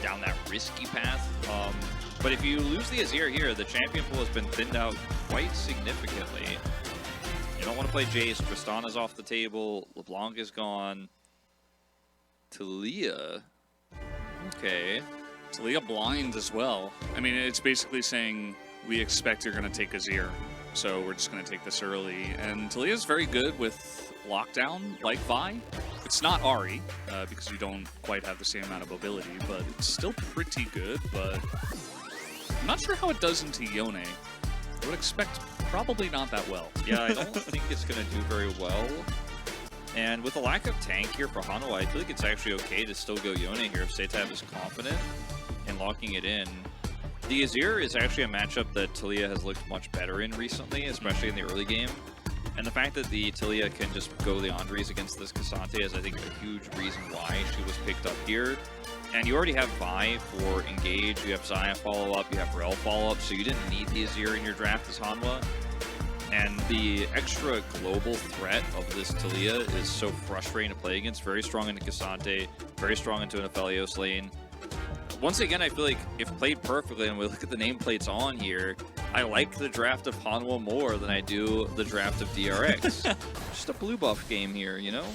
down that risky path. But if you lose the Azir here, the champion pool has been thinned out quite significantly. You don't want to play Jace. Tristana's off the table. LeBlanc is gone. Talia. Okay. Talia blind as well. I mean, it's basically saying we expect you're going to take Azir, so we're just going to take this early. And Talia's very good with lockdown, like Vi. It's not Ahri, because you don't quite have the same amount of mobility, but it's still pretty good. But I'm not sure how it does into Yone. I would expect probably not that well. Yeah, I don't think it's going to do very well. And with a lack of tank here for Hanwha, I feel like it's actually okay to still go Yone here if Setab is confident in locking it in. The Azir is actually a matchup that Talia has looked much better in recently, especially in the early game. And the fact that the Talia can just go the Andres against this Cassante is, I think, a huge reason why she was picked up here. And you already have Vi for engage, you have Xayah follow-up, you have Rel follow-up, so you didn't need the Azir in your draft as Hanwha. And the extra global threat of this Talia is so frustrating to play against. Very strong into Cassante, very strong into an Aphelios lane. Once again, I feel like if played perfectly, and we look at the nameplates on here, I like the draft of Hanwha more than I do the draft of DRX. Just a blue buff game here, you know?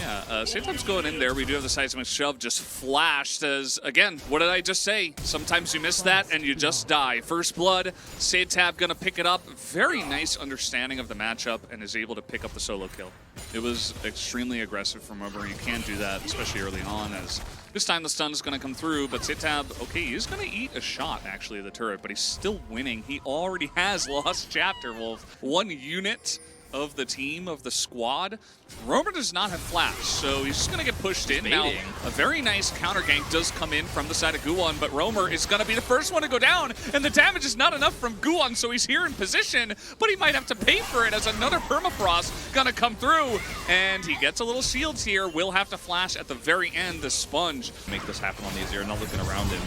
Yeah, Setab's going in there. We do have the seismic shove just flashed as, again, what did I just say? Sometimes you miss that and you just die. First blood, Setab gonna pick it up. Very nice understanding of the matchup and is able to pick up the solo kill. It was extremely aggressive from Romer. You can't do that, especially early on, as this time the stun is gonna come through, but Setab, okay, he's gonna eat a shot, actually, of the turret, but he's still winning. He already has lost Chapter Wolf. One unit of the team, of the squad. Romer does not have flash, so he's just going to get pushed in. Now, a very nice counter gank does come in from the side of Guwon, but Romer is going to be the first one to go down, and the damage is not enough from Guwon, so he's here in position, but he might have to pay for it as another permafrost going to come through, and he gets a little shields here. Will have to flash at the very end, the sponge. Make this happen on the Azir, not looking around him.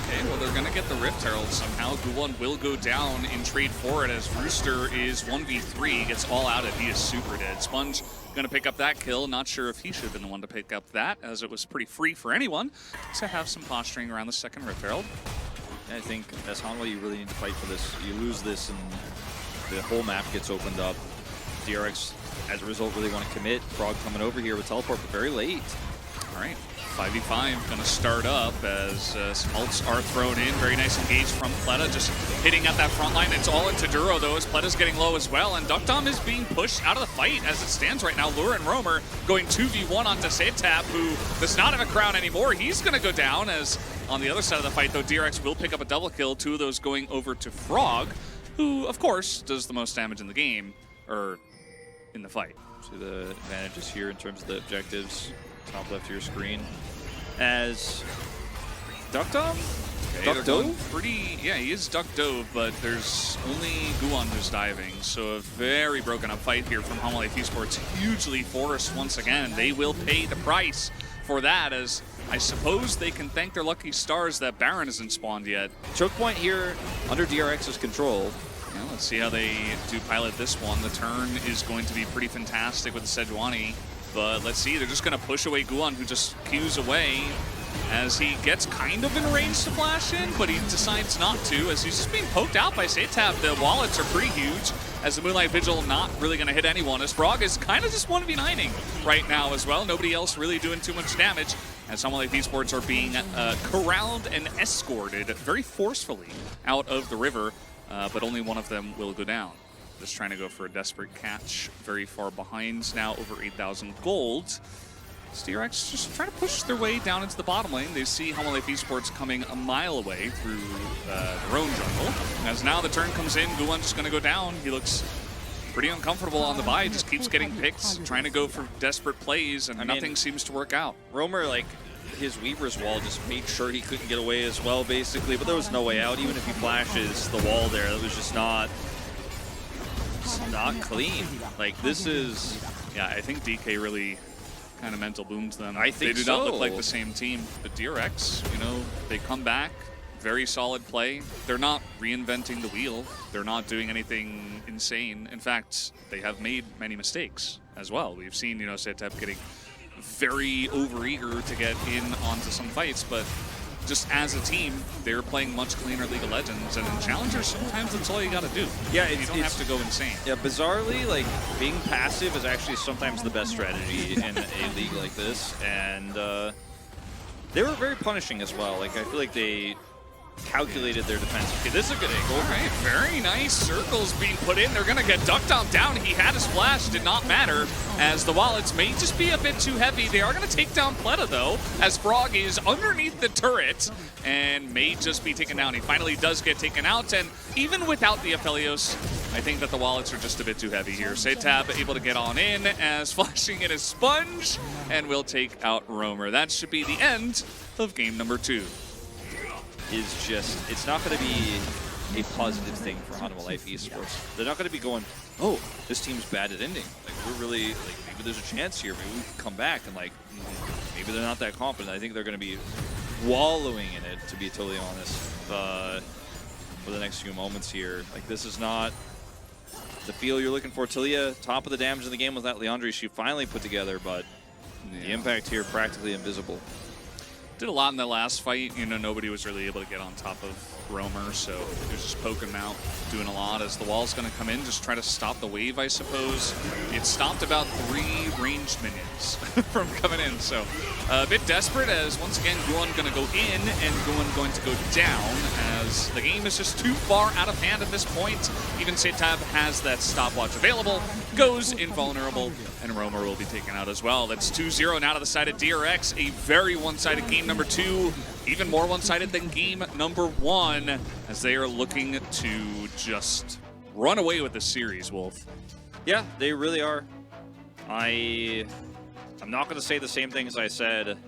Okay, well, they're going to get the Rift Herald somehow. Guwon will go down in trade for it as Rooster is 1v3, gets all out of. He is super dead. Sponge going to pick up that kill. Not sure if he should have been the one to pick up that, as it was pretty free for anyone to have some posturing around the second Rift Herald. I think as Hanwha, you really need to fight for this. You lose this and the whole map gets opened up. DRX, as a result, really want to commit. Frog coming over here with teleport, but very late. All right. 5v5 going to start up as some ults are thrown in. Very nice engage from Pleta, just hitting at that front line. It's all into Duro, though, as Pleta's getting low as well. And Duckdom is being pushed out of the fight as it stands right now. Lure and Romer going 2v1 onto Setab, who does not have a crown anymore. He's going to go down, as on the other side of the fight, though, DRX will pick up a double kill. Two of those going over to Frog, who, of course, does the most damage in the game, or in the fight. See the advantages here in terms of the objectives. Top left of your screen. As Duckdom? Okay, Duck Dove? Pretty, yeah, he is Duck Dove, but there's only Guwon who's diving. So a very broken up fight here from Hanwha Esports. Hugely forced once again. They will pay the price for that, as I suppose they can thank their lucky stars that Baron hasn't spawned yet. Choke point here under DRX's control. Yeah, let's see how they do pilot this one. The turn is going to be pretty fantastic with the Sejuani. But let's see, they're just going to push away Guwon, who just queues away as he gets kind of in range to flash in, but he decides not to, as he's just being poked out by Setab. The wallets are pretty huge, as the Moonlight Vigil not really going to hit anyone, as Frog is kind of just 1v9ing right now as well. Nobody else really doing too much damage, as Hanwha Esports are being corralled and escorted very forcefully out of the river, but only one of them will go down. Just trying to go for a desperate catch, very far behind now, over 8,000 gold. DRX just trying to push their way down into the bottom lane. They see Hanwha Esports coming a mile away through their own jungle. As now the turn comes in, Guwon just going to go down. He looks pretty uncomfortable on the buy, just keeps getting picked, trying to go for desperate plays, and nothing seems to work out. Romer, like, his Weaver's wall just made sure he couldn't get away as well, basically, but there was no way out. Even if he flashes the wall there, it was just not clean. Like, this is... Yeah, I think DK really kind of mental booms them. I think they do not look like the same team. But DRX, you know, they come back, very solid play. They're not reinventing the wheel. They're not doing anything insane. In fact, they have made many mistakes as well. We've seen, you know, Setab getting very overeager to get in onto some fights, but just as a team, they're playing much cleaner League of Legends, and in Challengers, sometimes that's all you gotta do. Yeah, you don't have to go insane. Yeah, bizarrely, like, being passive is actually sometimes the best strategy in a league like this, and they were very punishing as well. Like, I feel like they calculated their defense. Okay, this is a good angle. All right, very nice circles being put in. They're going to get ducked on down. He had his flash, did not matter, as the wallets may just be a bit too heavy. They are going to take down Pleta, though, as Frog is underneath the turret and may just be taken down. He finally does get taken out, and even without the Aphelios, I think that the wallets are just a bit too heavy here. Setab able to get on in as flashing in his sponge, and will take out Roamer. That should be the end of game number 2. Is just, it's not going to be a positive thing for Hanwha Life Esports. They're not going to be going, oh, this team's bad at ending. Like, we're really, like, maybe there's a chance here. Maybe we can come back, and, like, maybe they're not that confident. I think they're going to be wallowing in it, to be totally honest, for the next few moments here. Like, this is not the feel you're looking for. Talia, top of the damage in the game with that Leandri she finally put together, but the impact here practically invisible. Did a lot in the last fight. You know, nobody was really able to get on top of Roamer, so he was just poking him out, doing a lot as the wall's going to come in, just try to stop the wave, I suppose. It stopped about 3 ranged minions from coming in, so a bit desperate as, once again, Guan going to go in and Guan going to go down as the game is just too far out of hand at this point. Even Setab has that stopwatch available, goes invulnerable, and Roamer will be taken out as well. That's 2-0 now to the side of DRX, a very one-sided game number 2. Even more one-sided than game number 1, as they are looking to just run away with the series, Wolf. Yeah, they really are. I'm not going to say the same things I said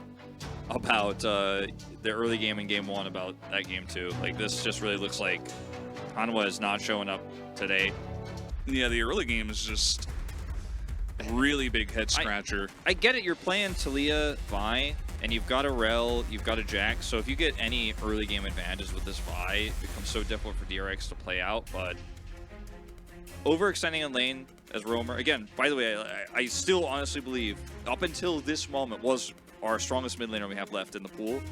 about the early game in game 1 about that game 2. Like, this just really looks like Hanwha is not showing up today. Yeah, the early game is just really big head scratcher. I get it. You're playing Talia, Vi, and you've got a Rel, you've got a Jack, so if you get any early game advantages with this Vi, it becomes so difficult for DRX to play out, but overextending in lane as Roamer, again, by the way, I still honestly believe, up until this moment, was our strongest mid laner we have left in the pool,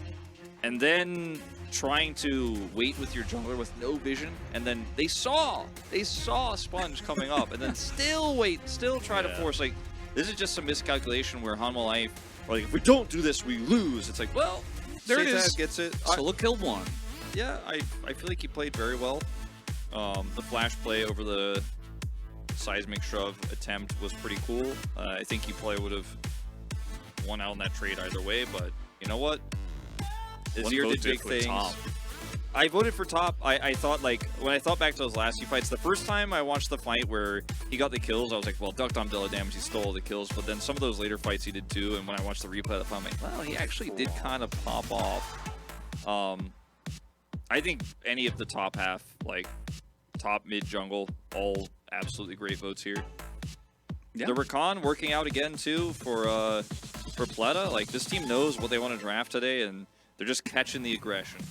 and then trying to wait with your jungler with no vision, and then they saw Sponge coming up, and then still try to force, like, this is just some miscalculation where Hanwha Life, like, if we don't do this, we lose. It's like, well, there it is. Gets it. Solo killed one. Yeah, I feel like he played very well. The flash play over the seismic shove attempt was pretty cool. I think he probably would have won out in that trade either way, but you know what? Azir did big things. Top. I voted for top. I thought, like, when I thought back to those last few fights, the first time I watched the fight where he got the kills, I was like, well, ducked on Dilla damage, he stole the kills, but then some of those later fights he did too, and when I watched the replay of the fight, I'm like, well, he actually did kind of pop off. I think any of the top half, like, top, mid, jungle, all absolutely great votes here. Yeah. The Rakan working out again too for Pleta. Like, this team knows what they want to draft today, and they're just catching the aggression.